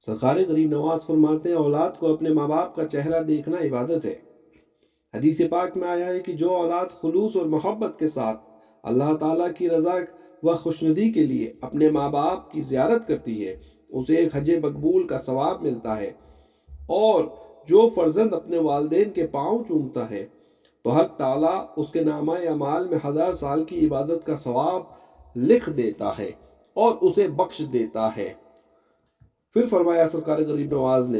سرکار غریب نواز فرماتے ہیں اولاد کو اپنے ماں باپ کا چہرہ دیکھنا عبادت ہے۔ حدیث پاک میں آیا ہے کہ جو اولاد خلوص اور محبت کے ساتھ اللہ تعالیٰ کی رضا و خوشنودی کے لیے اپنے ماں باپ کی زیارت کرتی ہے اسے ایک حج مقبول کا ثواب ملتا ہے، اور جو فرزند اپنے والدین کے پاؤں چومتا ہے تو حق تعالیٰ اس کے نامہ اعمال میں 1000 سال کی عبادت کا ثواب لکھ دیتا ہے اور اسے بخش دیتا ہے۔ پھر فرمایا سرکار غریب نواز نے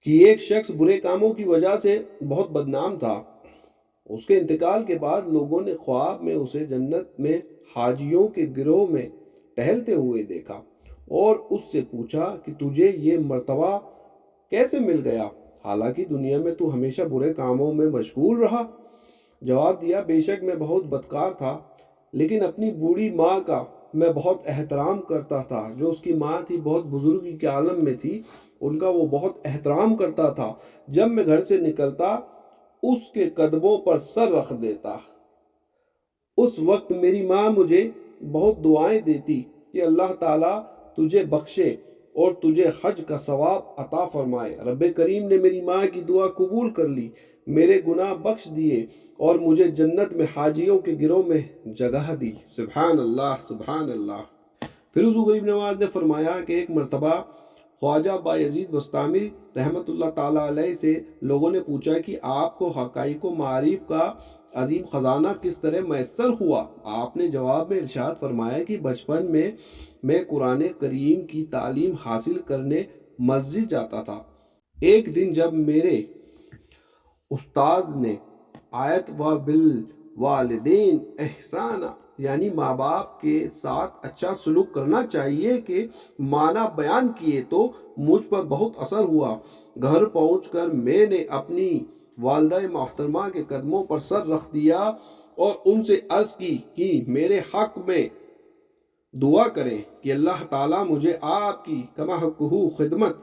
کہ ایک شخص برے کاموں کی وجہ سے بہت بدنام تھا۔ اس کے انتقال کے بعد لوگوں نے خواب میں اسے جنت میں حاجیوں کے گروہ میں ٹہلتے ہوئے دیکھا اور اس سے پوچھا کہ تجھے یہ مرتبہ کیسے مل گیا، حالانکہ دنیا میں تو ہمیشہ برے کاموں میں مشغول رہا؟ جواب دیا، بے شک میں بہت بدکار تھا، لیکن اپنی بوڑھی ماں کا میں بہت احترام کرتا تھا۔ جو اس کی ماں تھی بہت بزرگی کے عالم میں تھی، ان کا وہ بہت احترام کرتا تھا۔ جب میں گھر سے نکلتا اس کے قدموں پر سر رکھ دیتا۔ اس وقت میری ماں مجھے بہت دعائیں دیتی کہ اللہ تعالیٰ تجھے بخشے اور تجھے حج کا ثواب عطا فرمائے۔ رب کریم نے میری ماں کی دعا قبول کر لی، میرے گناہ بخش دیے اور مجھے جنت میں حاجیوں کے گروہ میں جگہ دی۔ سبحان اللہ، سبحان اللہ۔ پھر حضور غریب نواز نے فرمایا کہ ایک مرتبہ خواجہ بایزید بستامی رحمۃ اللہ تعالیٰ علیہ سے لوگوں نے پوچھا کہ آپ کو حقائق و معارف کا عظیم خزانہ کس طرح میسر ہوا؟ آپ نے جواب میں ارشاد فرمایا کہ بچپن میں قرآن کریم کی تعلیم حاصل کرنے مسجد جاتا تھا۔ ایک دن جب میرے استاذ نے آیت و بالوالدین احسانہ یعنی ماں باپ کے ساتھ اچھا سلوک کرنا چاہیے کے معنی بیان کیے تو مجھ پر بہت اثر ہوا۔ گھر پہنچ کر میں نے اپنی والدہ محترمہ کے قدموں پر سر رکھ دیا اور ان سے عرض کی کہ میرے حق میں دعا کریں کہ اللہ تعالیٰ مجھے آپ کی کما حقہ خدمت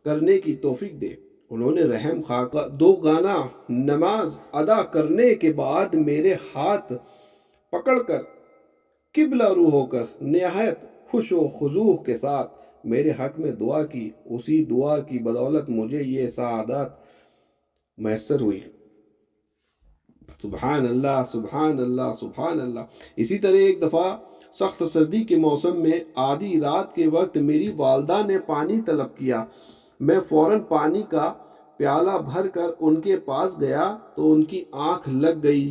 کرنے کی توفیق دے۔ انہوں نے رحم خواہ کر 2 گانا نماز ادا کرنے کے بعد میرے ہاتھ پکڑ کر قبلہ رو ہو کر نہایت خوش و خضوع کے ساتھ میرے حق میں دعا کی۔ اسی دعا کی بدولت مجھے یہ سعادت میسر ہوئی۔ سبحان اللہ، سبحان اللہ، سبحان اللہ۔ اسی طرح ایک دفعہ سخت سردی کے موسم میں آدھی رات کے وقت میری والدہ نے پانی طلب کیا۔ میں فوراً پانی کا پیالہ بھر کر ان کے پاس گیا تو ان کی آنکھ لگ گئی۔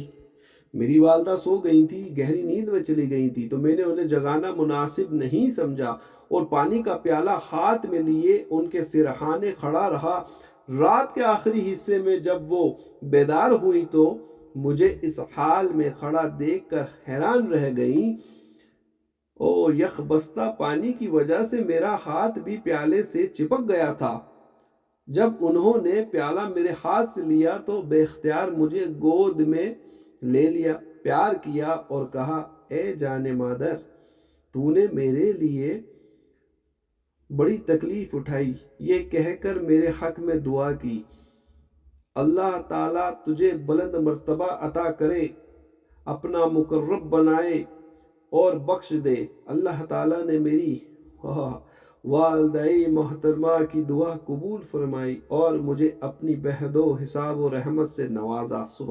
میری والدہ سو گئی تھی، گہری نیند میں چلی گئی تھی، تو میں نے انہیں جگانا مناسب نہیں سمجھا اور پانی کا پیالہ ہاتھ میں لیے ان کے سرہانے کھڑا رہا۔ رات کے آخری حصے میں جب وہ بیدار ہوئی تو مجھے اس حال میں کھڑا دیکھ کر حیران رہ گئیں۔ یخ بستہ پانی کی وجہ سے میرا ہاتھ بھی پیالے سے چپک گیا تھا۔ جب انہوں نے پیالہ میرے ہاتھ سے لیا تو بے اختیار مجھے گود میں لے لیا، پیار کیا اور کہا، اے جان مادر، تو نے میرے لیے بڑی تکلیف اٹھائی۔ یہ کہہ کر میرے حق میں دعا کی، اللہ تعالیٰ تجھے بلند مرتبہ عطا کرے، اپنا مقرب بنائے اور بخش دے۔ اللہ تعالیٰ نے میری والدہ محترمہ کی دعا قبول فرمائی اور مجھے اپنی بہد و حساب و رحمت سے نوازا۔